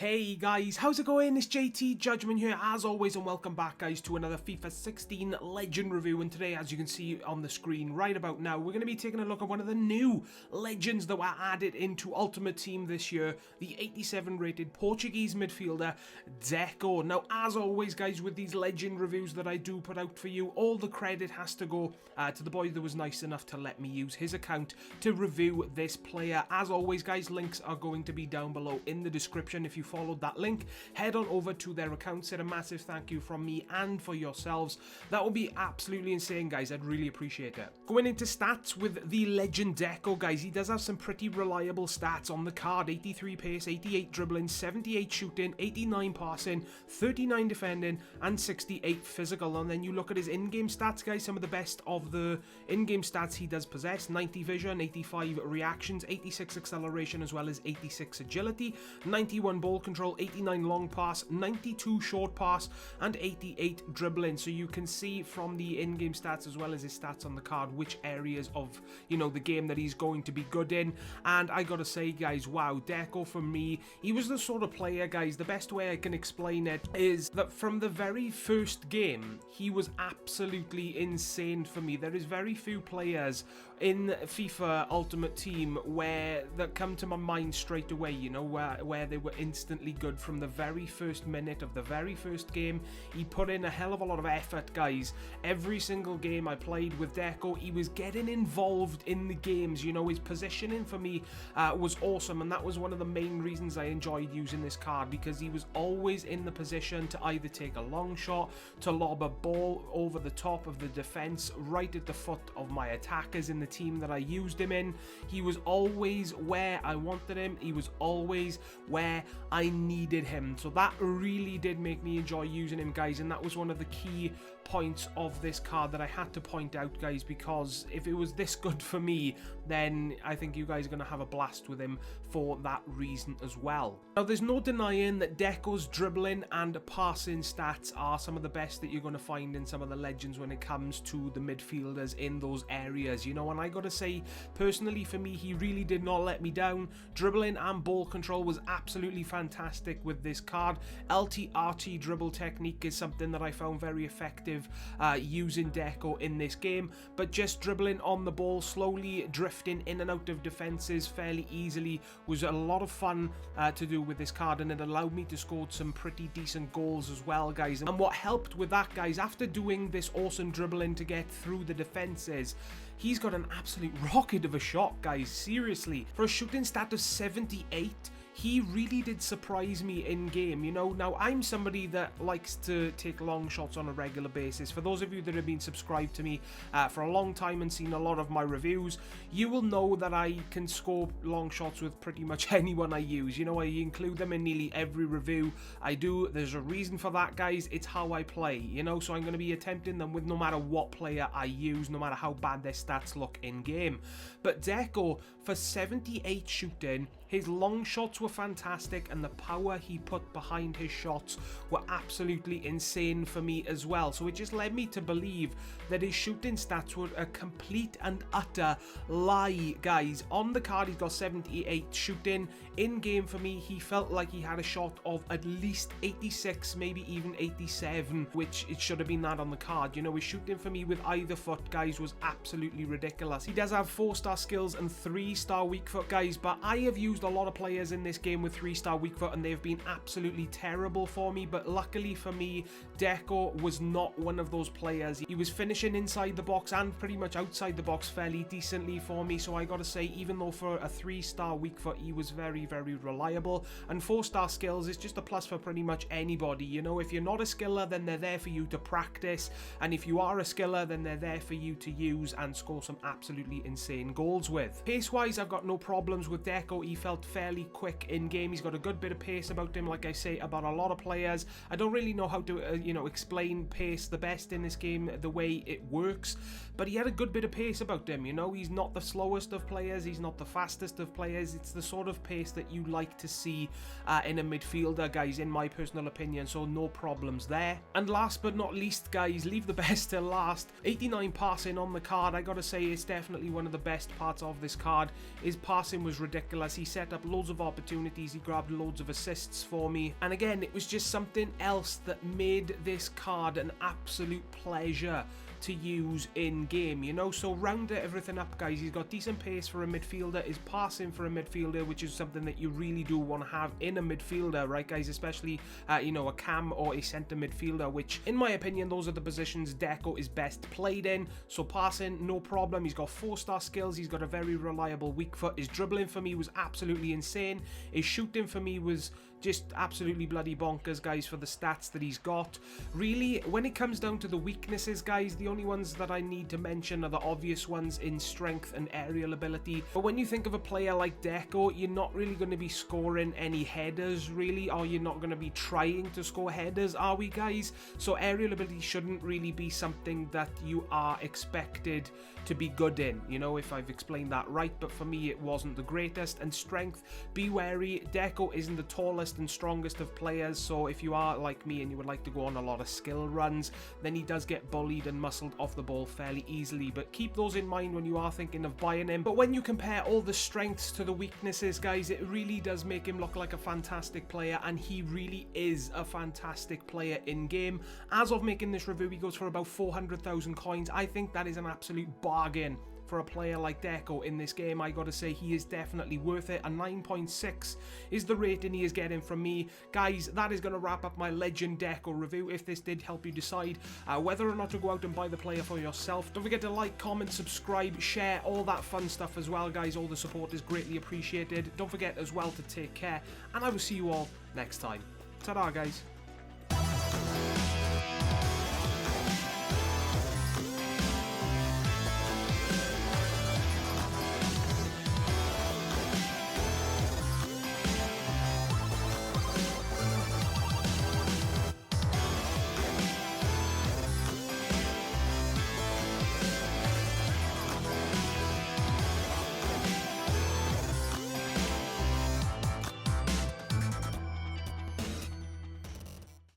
Hey guys, how's it going? It's JTJudgment here as always, and welcome back guys to another FIFA 16 Legend review. And today, as you can see on the screen right about now, we're going to be taking a look at one of the new legends that were added into Ultimate Team this year, the 87 rated Portuguese midfielder Deco. Now as always guys, with these legend reviews that I do put out for you, all the credit has to go to the boy that was nice enough to let me use his account to review this player. As always guys, links are going to be down below in the description. If you followed that link, head on over to their account, said a massive thank you from me and for yourselves. That would be absolutely insane guys, I'd really appreciate it. Going into stats with the legend Deco guys, he does have some pretty reliable stats on the card. 83 pace, 88 dribbling, 78 shooting, 89 passing, 39 defending and 68 physical. And then you look at his in-game stats guys, some of the best of the in-game stats he does possess: 90 vision, 85 reactions, 86 acceleration as well as 86 agility, 91 ball control, 89 long pass, 92 short pass and 88 dribbling. So you can see from the in-game stats as well as his stats on the card which areas of, you know, the game that he's going to be good in. And I gotta say guys, wow, Deco for me, he was the sort of player guys, the best way I can explain it is that from the very first game he was absolutely insane for me. There is very few players in FIFA Ultimate Team that come to my mind straight away, you know, where they were instantly good from the very first minute of the very first game. He put in a hell of a lot of effort guys. Every single game I played with Deco, he was getting involved in the games, you know. His positioning for me was awesome, and that was one of the main reasons I enjoyed using this card, because he was always in the position to either take a long shot, to lob a ball over the top of the defense right at the foot of my attackers in the team that I used him in. He was always where I wanted him, he was always where I needed him. So that really did make me enjoy using him guys, and that was one of the key points of this card that I had to point out guys, because if it was this good for me, then I think you guys are going to have a blast with him for that reason as well. Now there's no denying that Deco's dribbling and passing stats are some of the best that you're going to find in some of the legends when it comes to the midfielders in those areas, you know. And I gotta say, personally for me, he really did not let me down. Dribbling and ball control was absolutely fantastic with this card. LT-RT dribble technique is something that I found very effective using Deco in this game, but just dribbling on the ball, slowly drifting in and out of defenses fairly easily was a lot of fun to do with this card, and it allowed me to score some pretty decent goals as well guys. And what helped with that guys, after doing this awesome dribbling to get through the defenses, he's got an absolute rocket of a shot guys. Seriously, for a shooting stat of 78, he really did surprise me in game, you know. Now I'm somebody that likes to take long shots on a regular basis. For those of you that have been subscribed to me for a long time and seen a lot of my reviews, you will know that I can score long shots with pretty much anyone I use. You know, I include them in nearly every review I do. There's a reason for that guys, it's how I play, you know. So I'm going to be attempting them with no matter what player I use, no matter how bad their stats look in game. But Deco, for 78 shooting, his long shots were fantastic, and the power he put behind his shots were absolutely insane for me as well. So it just led me to believe that his shooting stats were a complete and utter lie guys. On the card he's got 78 shooting. In game for me, he felt like he had a shot of at least 86, maybe even 87, which it should have been that on the card. You know, his shooting for me with either foot guys was absolutely ridiculous. He does have 4-star skills and 3-star weak foot guys, but I have used a lot of players in this game with 3-star weak foot and they've been absolutely terrible for me. But luckily for me, Deco was not one of those players. He was finishing inside the box and pretty much outside the box fairly decently for me. So I gotta say, even though for a 3-star weak foot he was very reliable, and 4-star skills is just a plus for pretty much anybody, you know. If you're not a skiller, then they're there for you to practice, and if you are a skiller, then they're there for you to use and score some absolutely insane goals with. Pace wise, I've got no problems with Deco. He felt fairly quick in game. He's got a good bit of pace about him, like I say about a lot of players. I don't really know how to you know, explain pace the best in this game, the way it works, but he had a good bit of pace about him, you know. He's not the slowest of players, he's not the fastest of players. It's the sort of pace that you like to see in a midfielder guys, in my personal opinion, so no problems there. And last but not least guys, leave the best till last, 89 passing on the card. I gotta say, it's definitely one of the best parts of this card. His passing was ridiculous. He set up loads of opportunities, he grabbed loads of assists for me, and again, it was just something else that made this card an absolute pleasure to use in game, you know. So round everything up, guys, he's got decent pace for a midfielder, is passing for a midfielder, which is something that you really do want to have in a midfielder, right guys, especially you know, a cam or a centre midfielder, which in my opinion those are the positions Deco is best played in. So passing, no problem. He's got 4-star skills, he's got a very reliable weak foot, his dribbling for me was absolutely insane, his shooting for me was just absolutely bloody bonkers, guys, for the stats that he's got. Really, when it comes down to the weaknesses, guys, the only ones that I need to mention are the obvious ones in strength and aerial ability. But when you think of a player like Deco, you're not really going to be scoring any headers, really, or you're not going to be trying to score headers, are we, guys? So aerial ability shouldn't really be something that you are expected to be good in, you know, if I've explained that right. But for me, it wasn't the greatest. And strength, be wary, Deco isn't the tallest and strongest of players, so if you are like me and you would like to go on a lot of skill runs, then he does get bullied and muscled off the ball fairly easily. But keep those in mind when you are thinking of buying him. But when you compare all the strengths to the weaknesses, guys, it really does make him look like a fantastic player, and he really is a fantastic player in game. As of making this review, he goes for about 400,000 coins. I think that is an absolute bargain for a player like Deco in this game. I gotta say, he is definitely worth it. A 9.6 is the rating he is getting from me. Guys, that is going to wrap up my Legend Deco review. If this did help you decide whether or not to go out and buy the player for yourself, don't forget to like, comment, subscribe, share, all that fun stuff as well, guys. All the support is greatly appreciated. Don't forget as well to take care, and I will see you all next time. Ta-da, guys.